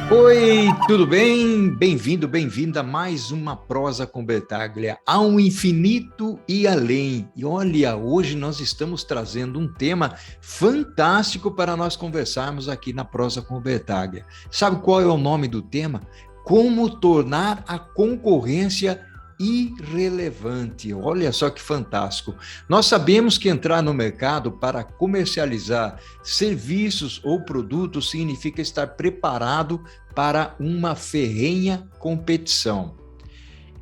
Oi, tudo bem? Bem-vindo, bem-vinda a mais uma prosa com Bertaglia, ao infinito e além. E olha, hoje nós estamos trazendo um tema fantástico para nós conversarmos aqui na prosa com Bertaglia. Sabe qual é o nome do tema? Como tornar a concorrência irrelevante. Olha só que fantástico. Nós sabemos que entrar no mercado para comercializar serviços ou produtos significa estar preparado para uma ferrenha competição.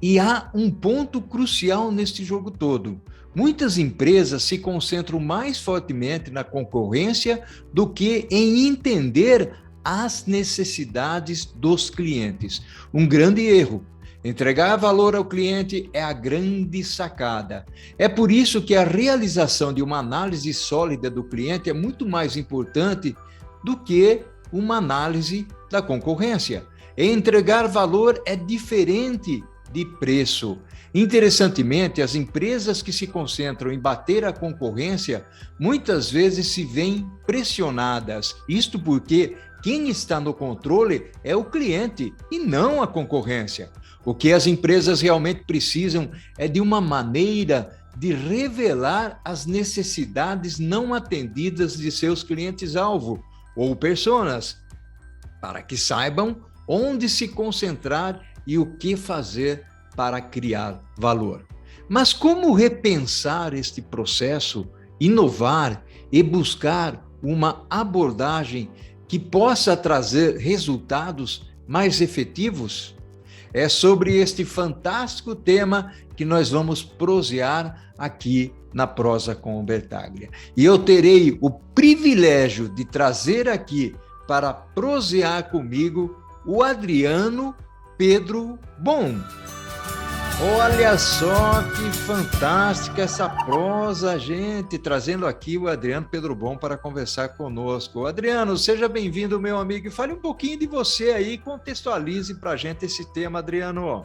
E há um ponto crucial neste jogo todo. Muitas empresas se concentram mais fortemente na concorrência do que em entender as necessidades dos clientes. Um grande erro. Entregar valor ao cliente é a grande sacada. É por isso que a realização de uma análise sólida do cliente é muito mais importante do que uma análise da concorrência. Entregar valor é diferente de preço. Interessantemente, as empresas que se concentram em bater a concorrência muitas vezes se veem pressionadas. Isto porque quem está no controle é o cliente e não a concorrência. O que as empresas realmente precisam é de uma maneira de revelar as necessidades não atendidas de seus clientes-alvo ou personas, para que saibam onde se concentrar e o que fazer para criar valor. Mas como repensar este processo, inovar e buscar uma abordagem que possa trazer resultados mais efetivos? É sobre este fantástico tema que nós vamos prosear aqui na prosa com o Bertaglia. E eu terei o privilégio de trazer aqui para prosear comigo o Adriano Pedro Bom. Olha só que fantástica essa prosa, gente, trazendo aqui o Adriano Pedro Bom para conversar conosco. Adriano, seja bem-vindo, meu amigo, e fale um pouquinho de você aí, contextualize para a gente esse tema, Adriano.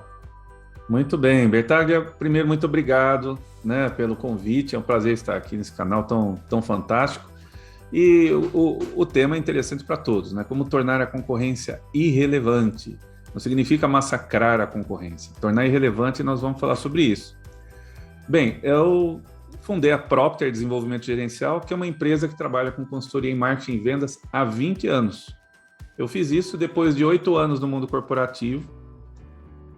Muito bem, Bertaglia, primeiro, muito obrigado, né, pelo convite, é um prazer estar aqui nesse canal tão fantástico. E o tema é interessante para todos, né? Como tornar a concorrência irrelevante. Não significa massacrar a concorrência. Tornar irrelevante, nós vamos falar sobre isso. Bem, eu fundei a Propter Desenvolvimento Gerencial, que é uma empresa que trabalha com consultoria em marketing e vendas há 20 anos. Eu fiz isso depois de 8 anos no mundo corporativo,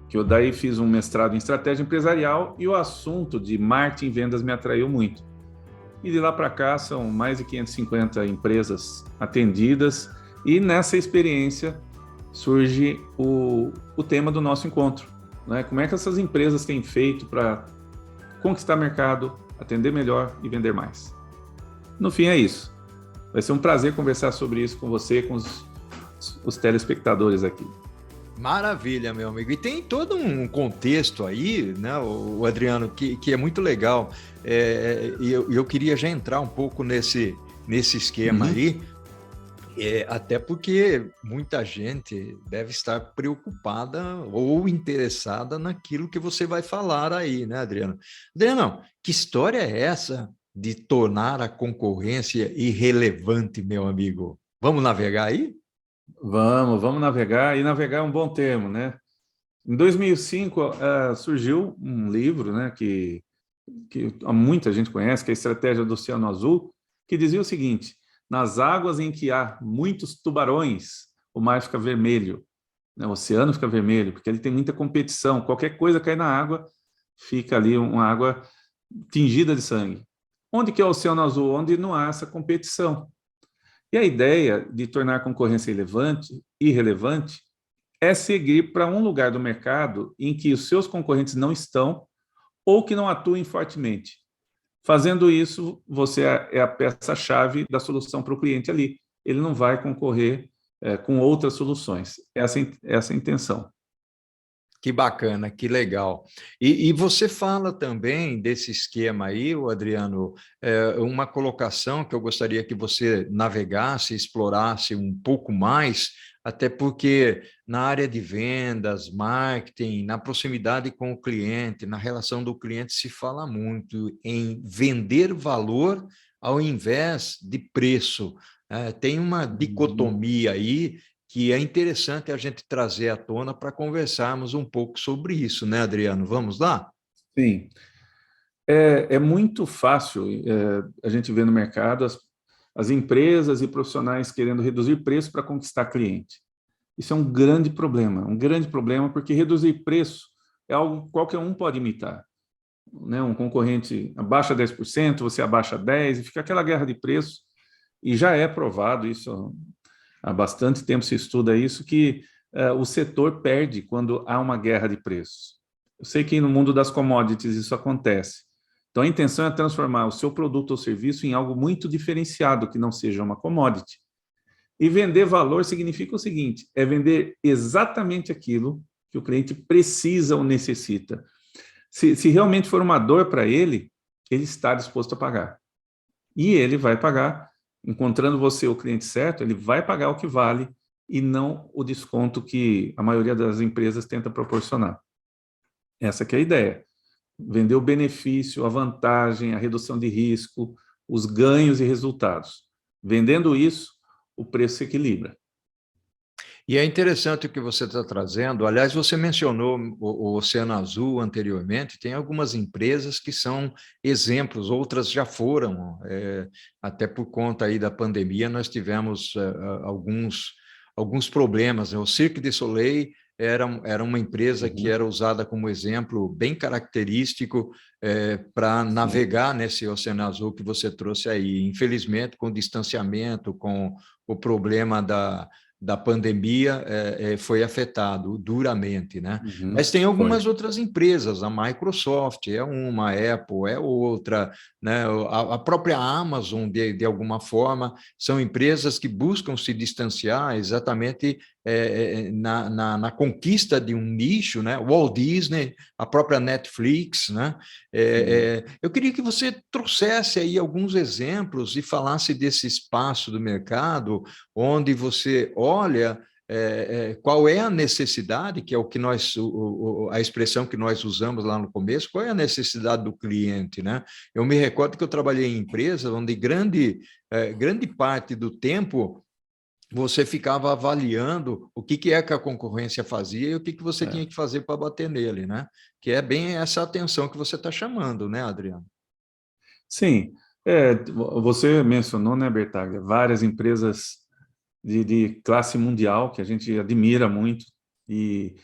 que eu daí fiz um mestrado em estratégia empresarial e o assunto de marketing e vendas me atraiu muito. E de lá para cá são mais de 550 empresas atendidas e nessa experiência surge o tema do nosso encontro, né? Como é que essas empresas têm feito para conquistar mercado, atender melhor e vender mais? No fim é isso. Vai ser um prazer conversar sobre isso com você e com os telespectadores aqui. Maravilha, meu amigo. E tem todo um contexto aí, né, o Adriano, que é muito legal. E eu queria já entrar um pouco nesse esquema aí, até porque muita gente deve estar preocupada ou interessada naquilo que você vai falar aí, né, Adriano? Adriano, que história é essa de tornar a concorrência irrelevante, meu amigo? Vamos navegar aí? Vamos navegar, e navegar é um bom termo, né? Em 2005, surgiu um livro, né, que muita gente conhece, que é a Estratégia do Oceano Azul, que dizia o seguinte: nas águas em que há muitos tubarões, o mar fica vermelho, né? O oceano fica vermelho, porque ele tem muita competição, qualquer coisa cai na água, fica ali uma água tingida de sangue. Onde que é o Oceano Azul? Onde não há essa competição. E a ideia de tornar a concorrência irrelevante é seguir para um lugar do mercado em que os seus concorrentes não estão ou que não atuem fortemente. Fazendo isso, você é a peça-chave da solução para o cliente ali. Ele não vai concorrer com outras soluções. Essa é a intenção. Que bacana, que legal. E você fala também desse esquema aí, o Adriano, uma colocação que eu gostaria que você navegasse, explorasse um pouco mais, até porque na área de vendas, marketing, na proximidade com o cliente, na relação do cliente, se fala muito em vender valor ao invés de preço. Tem uma dicotomia aí que é interessante a gente trazer à tona para conversarmos um pouco sobre isso, né, Adriano? Vamos lá? Sim. É muito fácil a gente ver no mercado as empresas e profissionais querendo reduzir preço para conquistar cliente. Isso é um grande problema, porque reduzir preço é algo que qualquer um pode imitar. Né? Um concorrente abaixa 10%, você abaixa 10%, e fica aquela guerra de preço, e já é provado isso, há bastante tempo se estuda isso, que o setor perde quando há uma guerra de preços. Eu sei que no mundo das commodities isso acontece. Então, a intenção é transformar o seu produto ou serviço em algo muito diferenciado, que não seja uma commodity. E vender valor significa o seguinte, é vender exatamente aquilo que o cliente precisa ou necessita. Se realmente for uma dor para ele, ele está disposto a pagar. E ele vai pagar, encontrando você o cliente certo, ele vai pagar o que vale e não o desconto que a maioria das empresas tenta proporcionar. Essa que é a ideia. Vender o benefício, a vantagem, a redução de risco, os ganhos e resultados. Vendendo isso, o preço se equilibra. E é interessante o que você está trazendo. Aliás, você mencionou o Oceano Azul anteriormente. Tem algumas empresas que são exemplos, outras já foram. Até por conta aí da pandemia, nós tivemos alguns problemas, né? O Cirque du Soleil era uma empresa que era usada como exemplo bem característico para navegar nesse Oceano Azul que você trouxe aí. Infelizmente, com o distanciamento, com o problema da pandemia foi afetado duramente, né? Mas tem algumas outras empresas, a Microsoft é uma, a Apple é outra, né? A própria Amazon, de alguma forma, são empresas que buscam se distanciar exatamente na conquista de um nicho, né? Walt Disney, a própria Netflix, né? Eu queria que você trouxesse aí alguns exemplos e falasse desse espaço do mercado onde você olha qual é a necessidade, que é o que nós, a expressão que nós usamos lá no começo, qual é a necessidade do cliente, né? Eu me recordo que eu trabalhei em empresas onde grande parte do tempo você ficava avaliando o que é que a concorrência fazia e o que você tinha que fazer para bater nele, né? Que é bem essa atenção que você está chamando, né, Adriano? Sim, você mencionou, né, Bertaglia, várias empresas de classe mundial que a gente admira muito e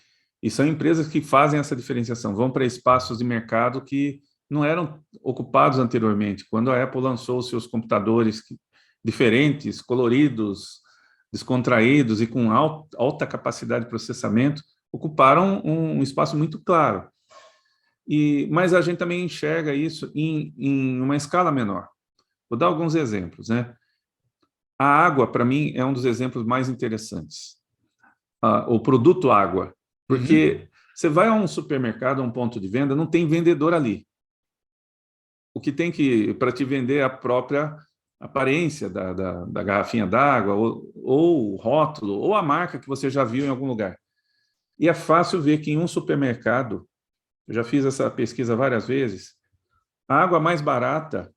são empresas que fazem essa diferenciação, vão para espaços de mercado que não eram ocupados anteriormente. Quando a Apple lançou os seus computadores diferentes, coloridos, descontraídos e com alta capacidade de processamento, ocuparam um espaço muito claro. Mas a gente também enxerga isso em uma escala menor. Vou dar alguns exemplos, né? A água, para mim, é um dos exemplos mais interessantes. O produto água. Porque você vai a um supermercado, a um ponto de venda, não tem vendedor ali. O que tem para te vender é a própria aparência da garrafinha d'água, ou o rótulo, ou a marca que você já viu em algum lugar. E é fácil ver que em um supermercado, eu já fiz essa pesquisa várias vezes, a água mais barata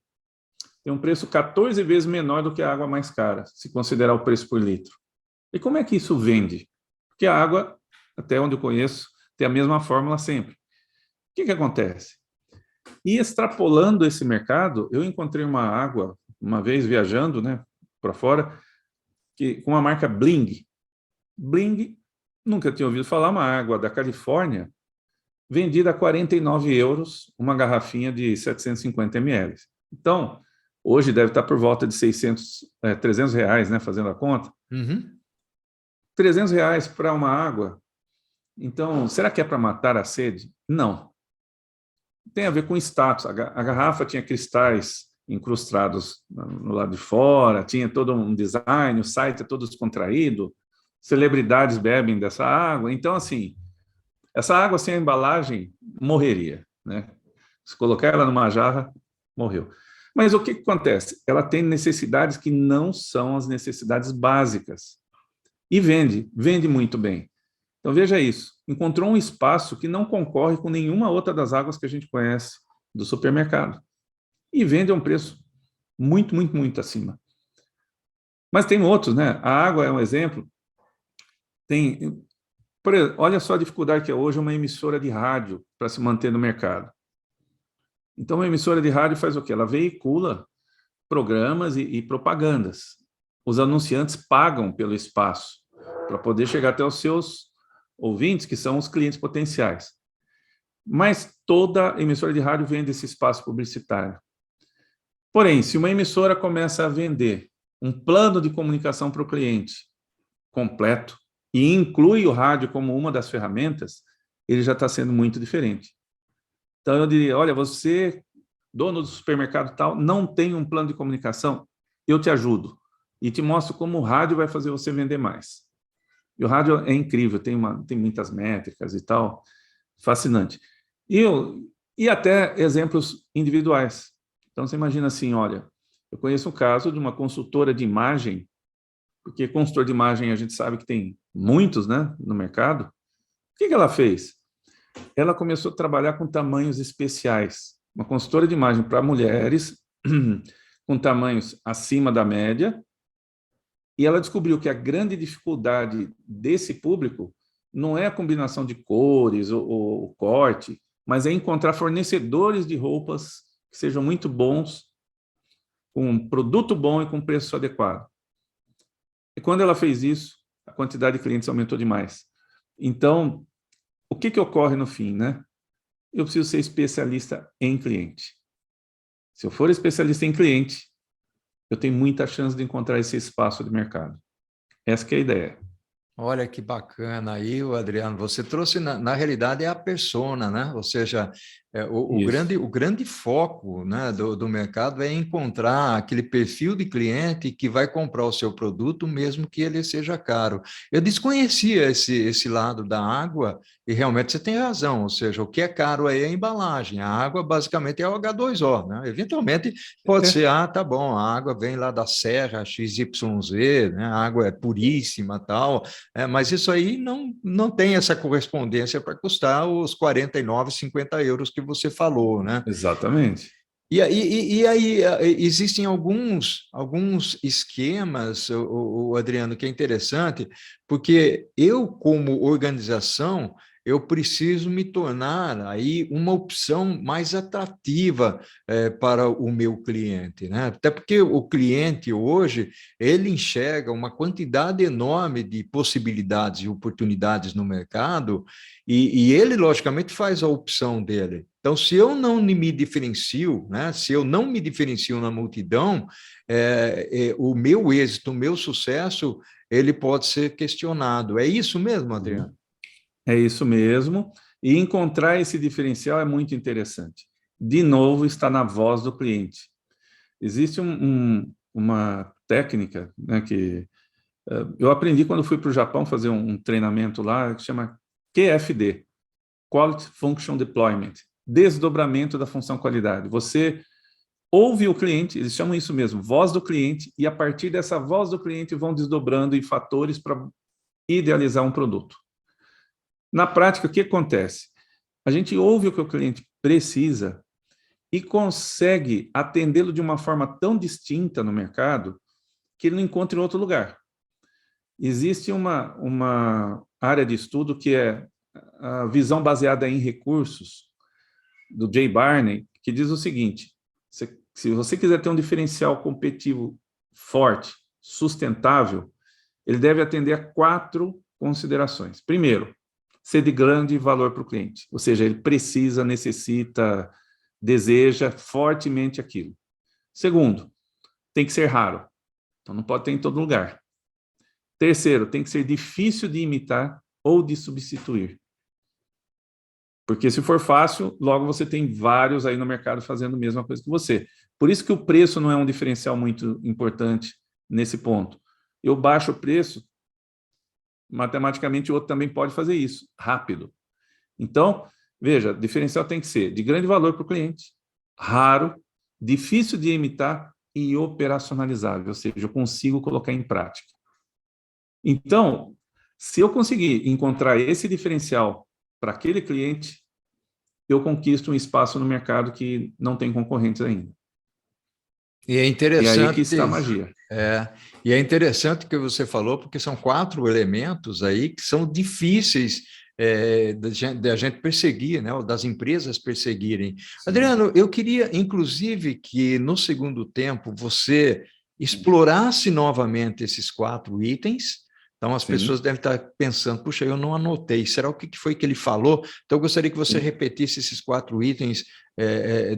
tem um preço 14 vezes menor do que a água mais cara, se considerar o preço por litro. E como é que isso vende? Porque a água, até onde eu conheço, tem a mesma fórmula sempre. O que acontece? E extrapolando esse mercado, eu encontrei uma água, uma vez viajando, né, para fora, com a marca Bling. Bling, nunca tinha ouvido falar, uma água da Califórnia, vendida a 49 euros, uma garrafinha de 750 ml. Então, hoje deve estar por volta de 300 reais, né, fazendo a conta. 300 reais para uma água. Então, será que é para matar a sede? Não. Tem a ver com status. A garrafa tinha cristais incrustados no lado de fora, tinha todo um design, o site é todo descontraído, celebridades bebem dessa água. Então, assim, essa água sem a embalagem morreria, né? Se colocar ela numa jarra, morreu. Mas o que acontece? Ela tem necessidades que não são as necessidades básicas. E vende muito bem. Então, veja isso. Encontrou um espaço que não concorre com nenhuma outra das águas que a gente conhece do supermercado. E vende a um preço muito, muito, muito acima. Mas tem outros, né? A água é um exemplo. Tem, olha só a dificuldade que é hoje uma emissora de rádio para se manter no mercado. Então, uma emissora de rádio faz o quê? Ela veicula programas e propagandas. Os anunciantes pagam pelo espaço para poder chegar até os seus ouvintes, que são os clientes potenciais. Mas toda emissora de rádio vende esse espaço publicitário. Porém, se uma emissora começa a vender um plano de comunicação para o cliente completo e inclui o rádio como uma das ferramentas, ele já está sendo muito diferente. Então, eu diria, olha, você, dono do supermercado tal, não tem um plano de comunicação, eu te ajudo e te mostro como o rádio vai fazer você vender mais. E o rádio é incrível, tem muitas métricas e tal, fascinante. E até exemplos individuais. Então, você imagina assim, olha, eu conheço um caso de uma consultora de imagem, porque consultor de imagem a gente sabe que tem muitos, né, no mercado. O que ela fez? Ela começou a trabalhar com tamanhos especiais. Uma consultora de imagem para mulheres, com tamanhos acima da média, e ela descobriu que a grande dificuldade desse público não é a combinação de cores ou corte, mas é encontrar fornecedores de roupas que sejam muito bons, com um produto bom e com preço adequado. E quando ela fez isso, a quantidade de clientes aumentou demais. Então, o que ocorre no fim, né? Eu preciso ser especialista em cliente. Se eu for especialista em cliente, eu tenho muita chance de encontrar esse espaço de mercado. Essa que é a ideia. Olha que bacana aí, Adriano. Você trouxe, na realidade, é a persona, né? Ou seja, o grande foco, né, do mercado é encontrar aquele perfil de cliente que vai comprar o seu produto, mesmo que ele seja caro. Eu desconhecia esse lado da água e realmente você tem razão. Ou seja, o que é caro aí é a embalagem. A água, basicamente, é o H2O, né? Eventualmente, pode ser, tá bom, a água vem lá da serra XYZ, né? A água é puríssima, tal. Mas isso aí não tem essa correspondência para custar os 49, 50 euros que você falou, né? Exatamente. E aí existem alguns esquemas, o Adriano, que é interessante, porque eu, como organização, eu preciso me tornar aí uma opção mais atrativa para o meu cliente, né? Até porque o cliente hoje, ele enxerga uma quantidade enorme de possibilidades e oportunidades no mercado e ele, logicamente, faz a opção dele. Então, se eu não me diferencio, né? Se eu não me diferencio na multidão, o meu êxito, o meu sucesso, ele pode ser questionado. É isso mesmo, Adriano? É isso mesmo. E encontrar esse diferencial é muito interessante. De novo, está na voz do cliente. Existe uma técnica, né, que eu aprendi quando fui para o Japão fazer um treinamento lá, que chama QFD, Quality Function Deployment, desdobramento da função qualidade. Você ouve o cliente, eles chamam isso mesmo, voz do cliente, e a partir dessa voz do cliente vão desdobrando em fatores para idealizar um produto. Na prática, o que acontece? A gente ouve o que o cliente precisa e consegue atendê-lo de uma forma tão distinta no mercado que ele não encontra em outro lugar. Existe uma área de estudo que é a visão baseada em recursos, do Jay Barney, que diz o seguinte: se você quiser ter um diferencial competitivo forte, sustentável, ele deve atender a 4 considerações. Primeiro, ser de grande valor para o cliente, ou seja, ele precisa, necessita, deseja fortemente aquilo. Segundo, tem que ser raro, então não pode ter em todo lugar. Terceiro, tem que ser difícil de imitar ou de substituir. Porque se for fácil, logo você tem vários aí no mercado fazendo a mesma coisa que você. Por isso que o preço não é um diferencial muito importante nesse ponto. Eu baixo o preço, matematicamente o outro também pode fazer isso, rápido. Então, veja, diferencial tem que ser de grande valor para o cliente, raro, difícil de imitar e operacionalizável, ou seja, eu consigo colocar em prática. Então, se eu conseguir encontrar esse diferencial para aquele cliente, eu conquisto um espaço no mercado que não tem concorrentes ainda. E é E aí que interessante, está a magia. é, e é interessante que você falou, porque são 4 elementos aí que são difíceis da gente perseguir, né, ou das empresas perseguirem. Sim, Adriano, eu queria, inclusive, que no segundo tempo você explorasse novamente esses 4 itens. Então, as sim. pessoas devem estar pensando, puxa, eu não anotei, será o que foi que ele falou? Então, eu gostaria que você Sim. repetisse esses 4 itens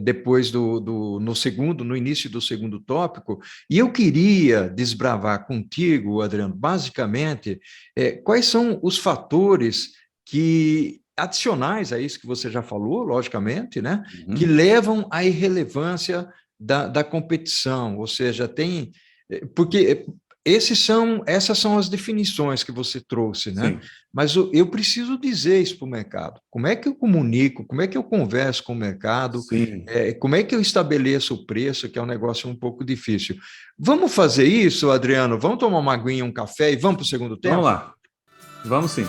depois no início do segundo tópico, e eu queria desbravar contigo, Adriano, basicamente, quais são os fatores que adicionais a isso que você já falou, logicamente, né, que Uhum. levam à irrelevância da competição, ou seja, porque essas são as definições que você trouxe, né? Sim, Mas eu preciso dizer isso para o mercado. Como é que eu comunico? Como é que eu converso com o mercado? sim. Como é que eu estabeleço o preço, que é um negócio um pouco difícil? Vamos fazer isso, Adriano? Vamos tomar uma aguinha, um café e vamos para o segundo Vamos tempo? lá. Vamos sim.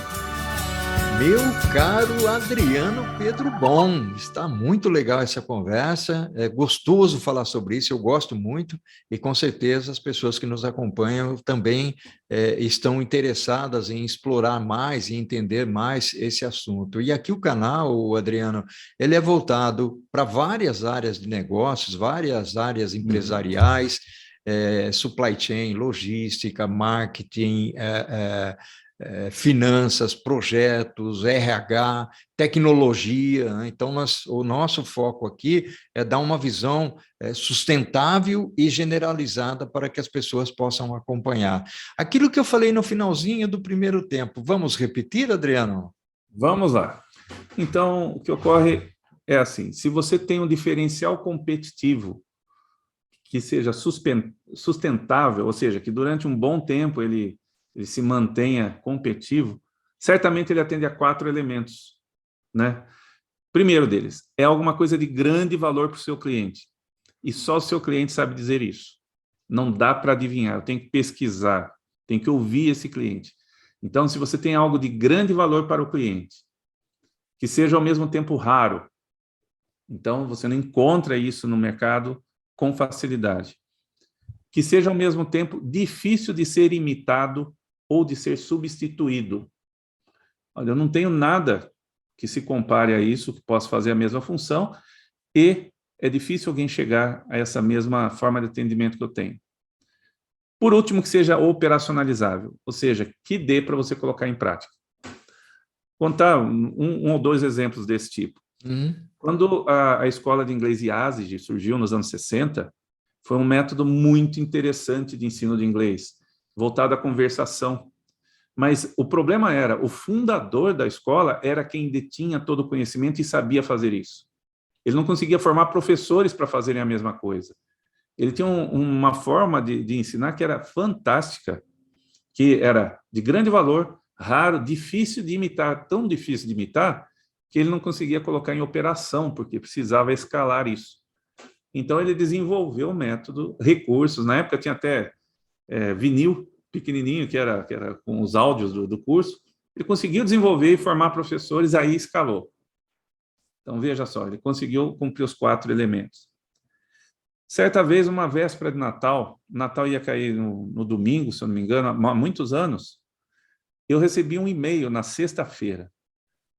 Meu caro Adriano Pedro Bom, está muito legal essa conversa, é gostoso falar sobre isso, eu gosto muito, e com certeza as pessoas que nos acompanham também estão interessadas em explorar mais e entender mais esse assunto. E aqui o canal, Adriano, ele é voltado para várias áreas de negócios, várias áreas Uhum. empresariais, supply chain, logística, marketing, finanças, projetos, RH, tecnologia, né? Então, o nosso foco aqui é dar uma visão sustentável e generalizada para que as pessoas possam acompanhar. Aquilo que eu falei no finalzinho do primeiro tempo, vamos repetir, Adriano? Vamos lá. Então, o que ocorre é assim: se você tem um diferencial competitivo que seja sustentável, ou seja, que durante um bom tempo ele se mantenha competitivo, certamente ele atende a 4 elementos, né? Primeiro deles, é alguma coisa de grande valor para o seu cliente. E só o seu cliente sabe dizer isso. Não dá para adivinhar, eu tenho que pesquisar, tenho que ouvir esse cliente. Então, se você tem algo de grande valor para o cliente, que seja ao mesmo tempo raro, então você não encontra isso no mercado com facilidade. Que seja ao mesmo tempo difícil de ser imitado ou de ser substituído. Olha, eu não tenho nada que se compare a isso, que possa fazer a mesma função, e é difícil alguém chegar a essa mesma forma de atendimento que eu tenho. Por último, que seja operacionalizável, ou seja, que dê para você colocar em prática. Contar um ou dois exemplos desse tipo. Uhum. Quando a escola de inglês IASIG surgiu nos anos 60, foi um método muito interessante de ensino de inglês, voltado à conversação. Mas o problema era, o fundador da escola era quem detinha todo o conhecimento e sabia fazer isso. Ele não conseguia formar professores para fazerem a mesma coisa. Ele tinha uma forma de ensinar que era fantástica, que era de grande valor, raro, difícil de imitar, tão difícil de imitar, que ele não conseguia colocar em operação, porque precisava escalar isso. Então, ele desenvolveu o método, recursos, na época tinha até vinil pequenininho, que era com os áudios do curso, ele conseguiu desenvolver e formar professores, aí escalou. Então, veja só, ele conseguiu cumprir os 4 elementos. Certa vez, uma véspera de Natal, Natal ia cair no domingo, se eu não me engano, há muitos anos, eu recebi um e-mail na sexta-feira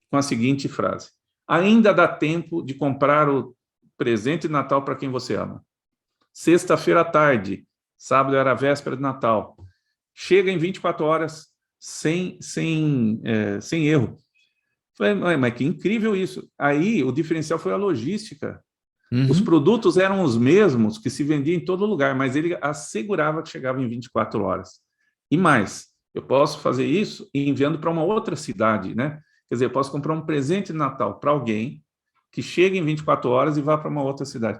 com a seguinte frase: ainda dá tempo de comprar o presente de Natal para quem você ama. Sexta-feira à tarde, sábado era a véspera de Natal. Chega em 24 horas sem erro. Falei, mas que incrível isso. Aí o diferencial foi a logística. Os Uhum. produtos eram os mesmos que se vendiam em todo lugar, mas ele assegurava que chegava em 24 horas. E mais, eu posso fazer isso enviando para uma outra cidade, né? Quer dizer, eu posso comprar um presente de Natal para alguém que chega em 24 horas e vá para uma outra cidade.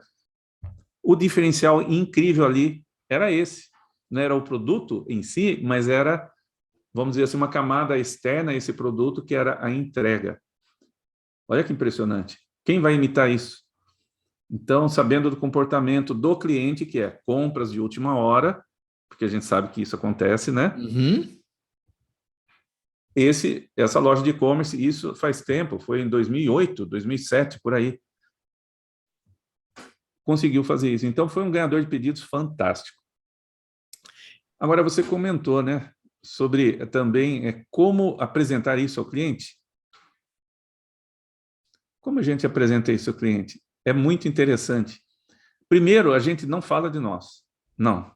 O diferencial incrível ali era esse. Não era o produto em si, mas era, vamos dizer assim, uma camada externa a esse produto, que era a entrega. Olha que impressionante. Quem vai imitar isso? Então, sabendo do comportamento do cliente, que é compras de última hora, porque a gente sabe que isso acontece, né? Uhum. Essa loja de e-commerce, isso faz tempo, foi em 2008, 2007, por aí. conseguiu fazer isso. Então, foi um ganhador de pedidos fantástico. Agora, você comentou, né, sobre também como apresentar isso ao cliente. Como a gente apresenta isso ao cliente? É muito interessante. Primeiro, a gente não fala de nós. Não.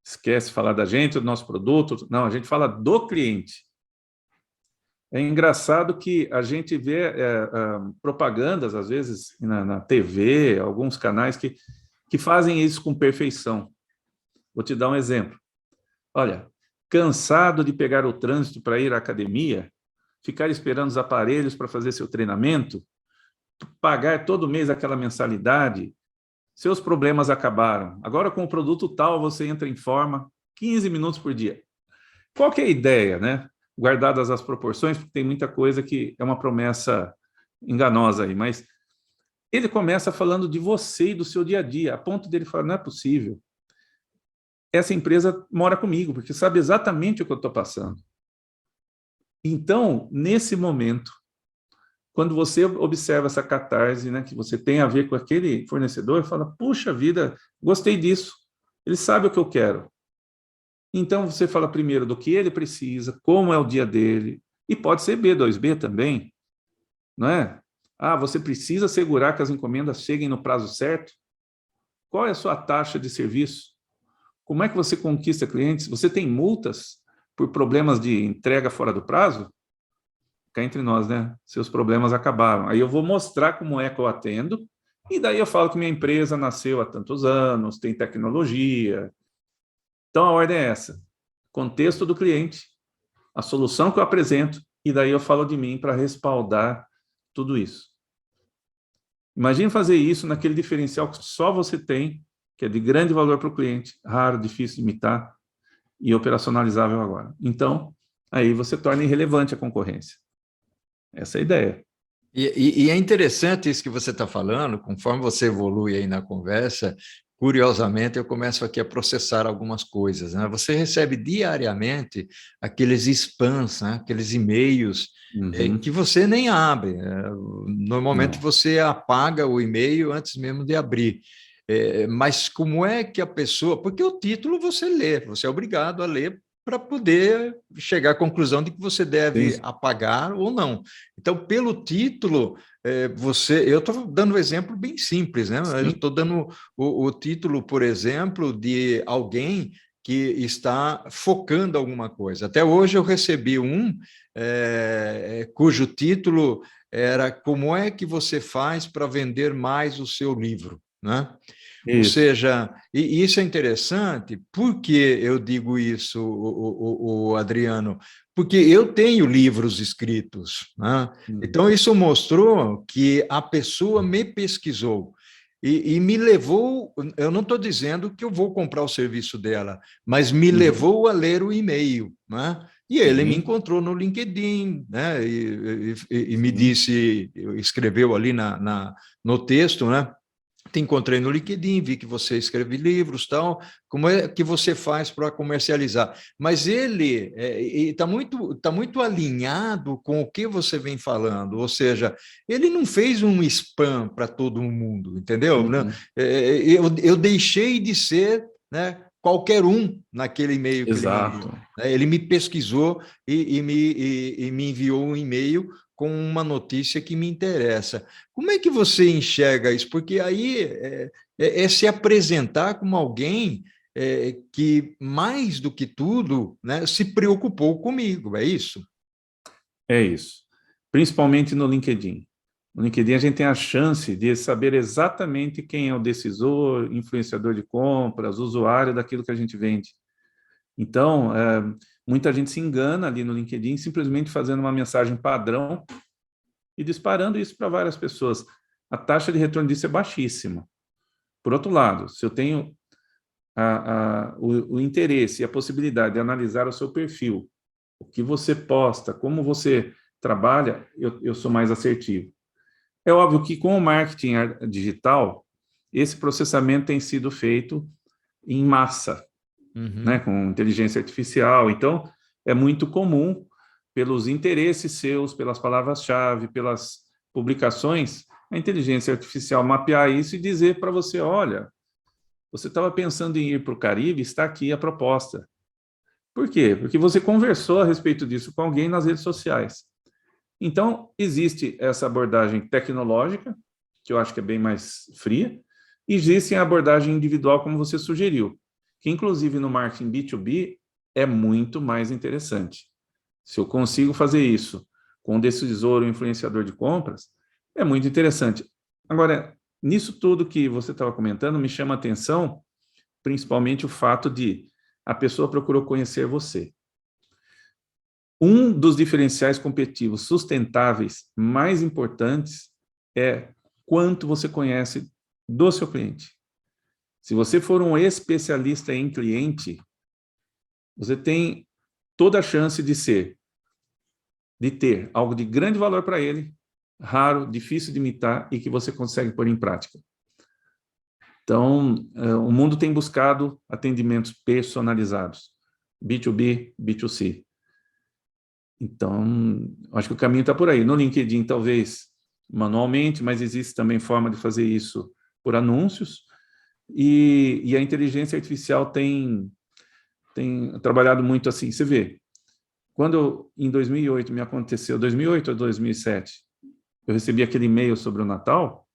Esquece de falar da gente, do nosso produto. Não, a gente fala do cliente. É engraçado que a gente vê propagandas, às vezes, na TV, alguns canais que fazem isso com perfeição. Vou te dar um exemplo. Olha, cansado de pegar o trânsito para ir à academia, ficar esperando os aparelhos para fazer seu treinamento, pagar todo mês aquela mensalidade, seus problemas acabaram. Agora, com o produto tal, você entra em forma 15 minutos por dia. Qual que é a ideia, né? Guardadas as proporções, porque tem muita coisa que é uma promessa enganosa aí, mas ele começa falando de você e do seu dia a dia, a ponto dele falar, não é possível. Essa empresa mora comigo, porque sabe exatamente o que eu estou passando. Então, nesse momento, quando você observa essa catarse, né, que você tem a ver com aquele fornecedor, fala, puxa vida, gostei disso, ele sabe o que eu quero. Então, você fala primeiro do que ele precisa, como é o dia dele, e pode ser B2B também, não é? Ah, você precisa assegurar que as encomendas cheguem no prazo certo? Qual é a sua taxa de serviço? Como é que você conquista clientes? Você tem multas por problemas de entrega fora do prazo? Cá entre nós, né? Seus problemas acabaram. Aí eu vou mostrar como é que eu atendo, e daí eu falo que minha empresa nasceu há tantos anos, tem tecnologia. Então a ordem é essa: contexto do cliente, a solução que eu apresento, e daí eu falo de mim para respaldar tudo isso. Imagine fazer isso naquele diferencial que só você tem, que é de grande valor para o cliente, raro, difícil de imitar e operacionalizável agora. Então, aí você torna irrelevante a concorrência. Essa é a ideia. E é interessante isso que você está falando, conforme você evolui aí na conversa, curiosamente eu começo aqui a processar algumas coisas, né? Você recebe diariamente aqueles spams, né? Aqueles e-mails que você nem abre. Normalmente Não. você apaga o e-mail antes mesmo de abrir. Mas como é que a pessoa... Porque o título você lê, você é obrigado a ler para poder chegar à conclusão de que você deve Sim. apagar ou não. Então, pelo título, eu estou dando um exemplo bem simples, né? Eu estou dando o título, por exemplo, de alguém que está focando alguma coisa. Até hoje eu recebi cujo título era Como é que você faz para vender mais o seu livro, né? Ou Isso. seja, e isso é interessante, por que eu digo isso, o Adriano? Porque eu tenho livros escritos, né? Então, isso mostrou que a pessoa me pesquisou e me levou, eu não estou dizendo que eu vou comprar o serviço dela, mas me levou a ler o e-mail, né? E ele me encontrou no LinkedIn, né? E me disse, escreveu ali no texto, né? Te encontrei no LinkedIn, vi que você escreve livros, tal. Como é que você faz para comercializar? Mas ele tá muito alinhado com o que você vem falando, ou seja, ele não fez um spam para todo mundo, entendeu? Eu deixei de ser, né, qualquer um naquele e-mail que ele me enviou. Exato. Ele me pesquisou e me enviou um e-mail com uma notícia que me interessa. Como é que você enxerga isso? Porque aí é se apresentar como alguém que, mais do que tudo, né, se preocupou comigo, é isso? É isso. Principalmente no LinkedIn. No LinkedIn a gente tem a chance de saber exatamente quem é o decisor, influenciador de compras, usuário daquilo que a gente vende. Então, muita gente se engana ali no LinkedIn simplesmente fazendo uma mensagem padrão e disparando isso para várias pessoas. A taxa de retorno disso é baixíssima. Por outro lado, se eu tenho o interesse e a possibilidade de analisar o seu perfil, o que você posta, como você trabalha, eu sou mais assertivo. É óbvio que com o marketing digital, esse processamento tem sido feito em massa, né, com inteligência artificial. Então, é muito comum, pelos interesses seus, pelas palavras-chave, pelas publicações, a inteligência artificial mapear isso e dizer para você, olha, você estava pensando em ir para o Caribe, está aqui a proposta. Por quê? Porque você conversou a respeito disso com alguém nas redes sociais. Então, existe essa abordagem tecnológica, que eu acho que é bem mais fria, e existe a abordagem individual, como você sugeriu, que inclusive no marketing B2B é muito mais interessante. Se eu consigo fazer isso com um decisor ou influenciador de compras, é muito interessante. Agora, nisso tudo que você estava comentando, me chama a atenção, principalmente o fato de a pessoa procurou conhecer você. Um dos diferenciais competitivos sustentáveis mais importantes é quanto você conhece do seu cliente. Se você for um especialista em cliente, você tem toda a chance de ter algo de grande valor para ele, raro, difícil de imitar e que você consegue pôr em prática. Então, o mundo tem buscado atendimentos personalizados, B2B, B2C. Então, acho que o caminho está por aí. No LinkedIn, talvez manualmente, mas existe também forma de fazer isso por anúncios. E a inteligência artificial tem trabalhado muito assim. Você vê, quando em 2008 me aconteceu, 2008 ou 2007, eu recebi aquele e-mail sobre o Natal,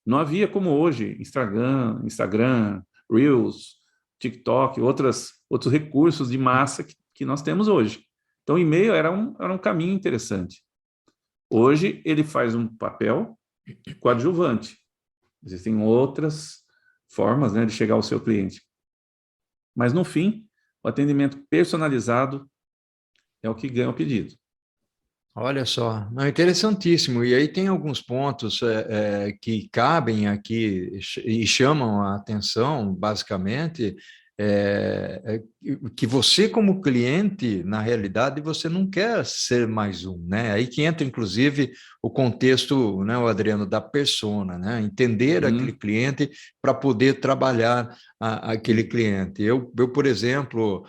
não havia como hoje Instagram, Reels, TikTok, outros recursos de massa que nós temos hoje. Então, o e-mail era um caminho interessante. Hoje, ele faz um papel coadjuvante. Existem outras formas, né, de chegar ao seu cliente. Mas, no fim, o atendimento personalizado é o que ganha o pedido. Olha só, não, interessantíssimo. E aí tem alguns pontos que cabem aqui e chamam a atenção, basicamente, que você, como cliente, na realidade, você não quer ser mais um, né? Aí que entra, inclusive, o contexto, né, o Adriano, da persona, né? Entender aquele cliente para poder trabalhar aquele cliente. Eu, por exemplo,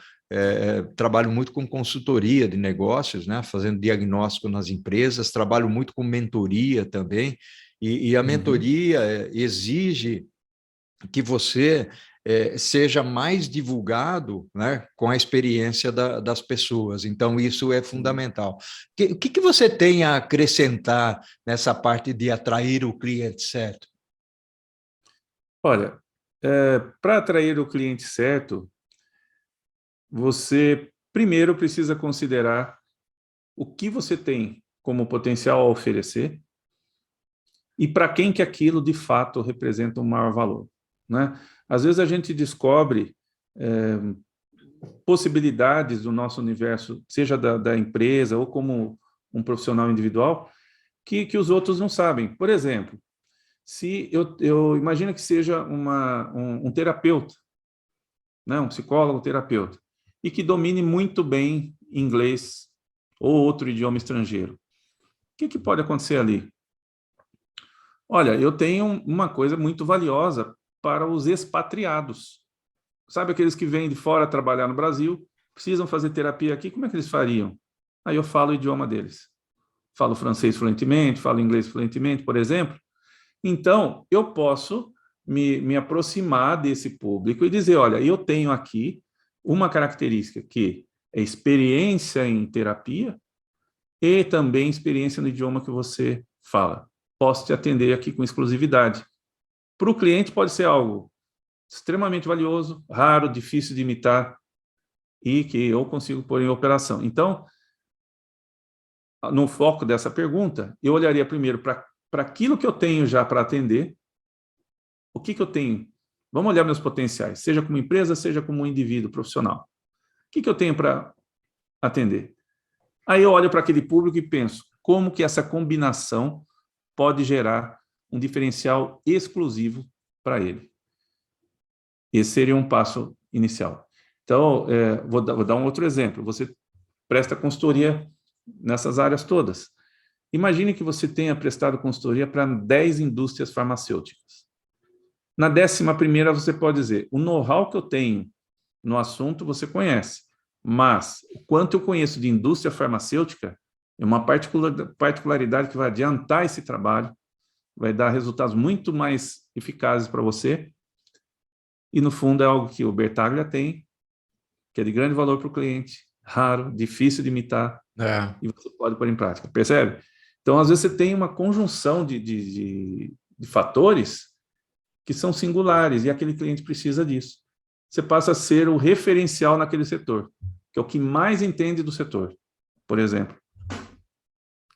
trabalho muito com consultoria de negócios, né? Fazendo diagnóstico nas empresas, trabalho muito com mentoria também, e a mentoria exige que você seja mais divulgado, né, com a experiência das pessoas. Então, isso é fundamental. O que você tem a acrescentar nessa parte de atrair o cliente certo? Olha, para atrair o cliente certo, você primeiro precisa considerar o que você tem como potencial a oferecer e para quem que aquilo de fato representa um maior valor, né? Às vezes a gente descobre possibilidades do nosso universo, seja da empresa ou como um profissional individual, que os outros não sabem. Por exemplo, se eu imagino que seja um terapeuta, né, um psicólogo terapeuta, e que domine muito bem inglês ou outro idioma estrangeiro. O que pode acontecer ali? Olha, eu tenho uma coisa muito valiosa para os expatriados. Sabe aqueles que vêm de fora trabalhar no Brasil, precisam fazer terapia aqui, como é que eles fariam? Aí eu falo o idioma deles. Falo francês fluentemente, falo inglês fluentemente, por exemplo. Então, eu posso me aproximar desse público e dizer, olha, eu tenho aqui uma característica que é experiência em terapia e também experiência no idioma que você fala. Posso te atender aqui com exclusividade. Para o cliente pode ser algo extremamente valioso, raro, difícil de imitar e que eu consigo pôr em operação. Então, no foco dessa pergunta, eu olharia primeiro para aquilo que eu tenho já para atender, o que eu tenho. Vamos olhar meus potenciais, seja como empresa, seja como um indivíduo profissional. O que eu tenho para atender? Aí eu olho para aquele público e penso, como que essa combinação pode gerar um diferencial exclusivo para ele? Esse seria um passo inicial. Então, vou dar um outro exemplo. Você presta consultoria nessas áreas todas. Imagine que você tenha prestado consultoria para 10 indústrias farmacêuticas. Na 11ª, você pode dizer, o know-how que eu tenho no assunto você conhece, mas o quanto eu conheço de indústria farmacêutica é uma particularidade que vai adiantar esse trabalho vai dar resultados muito mais eficazes para você. E, no fundo, é algo que o Bertaglia tem, que é de grande valor para o cliente, raro, difícil de imitar, e você pode pôr em prática, percebe? Então, às vezes, você tem uma conjunção de fatores que são singulares, e aquele cliente precisa disso. Você passa a ser o referencial naquele setor, que é o que mais entende do setor, por exemplo.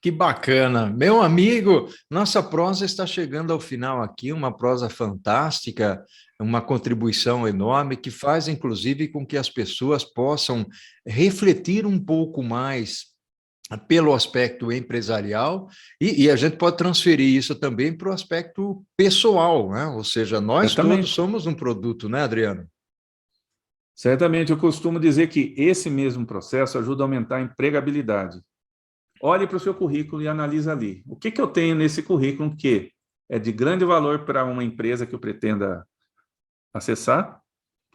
Que bacana. Meu amigo, nossa prosa está chegando ao final aqui, uma prosa fantástica, uma contribuição enorme que faz, inclusive, com que as pessoas possam refletir um pouco mais pelo aspecto empresarial e a gente pode transferir isso também para o aspecto pessoal, né? Ou seja, nós todos somos um produto, né, Adriano? Certamente, eu costumo dizer que esse mesmo processo ajuda a aumentar a empregabilidade. Olhe para o seu currículo e analise ali. O que eu tenho nesse currículo que é de grande valor para uma empresa que eu pretenda acessar,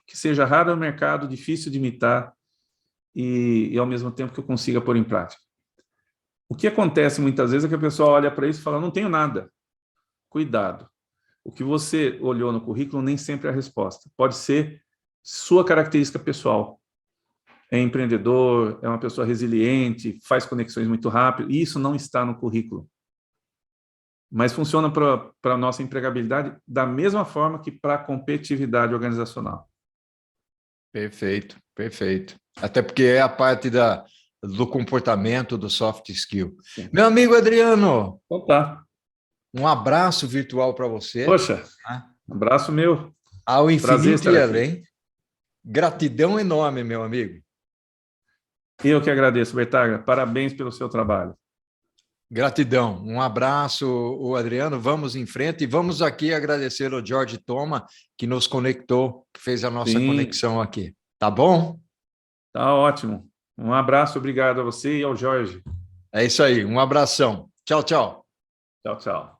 que seja raro no mercado, difícil de imitar e ao mesmo tempo que eu consiga pôr em prática. O que acontece muitas vezes é que a pessoa olha para isso e fala, não tenho nada. Cuidado. O que você olhou no currículo nem sempre é a resposta. Pode ser sua característica pessoal. É empreendedor, é uma pessoa resiliente, faz conexões muito rápido, e isso não está no currículo. Mas funciona para a nossa empregabilidade da mesma forma que para a competitividade organizacional. Perfeito, perfeito. Até porque é a parte do comportamento, do soft skill. Sim. Meu amigo Adriano, então tá. Um abraço virtual para você. Poxa, abraço meu. Ao infinito e além. Gratidão enorme, meu amigo. Eu que agradeço, Bertaglia. Parabéns pelo seu trabalho. Gratidão. Um abraço, o Adriano. Vamos em frente e vamos aqui agradecer ao Jorge Toma, que nos conectou, que fez a nossa conexão aqui. Tá bom? Tá ótimo. Um abraço, obrigado a você e ao Jorge. É isso aí. Um abração. Tchau, tchau. Tchau, tchau.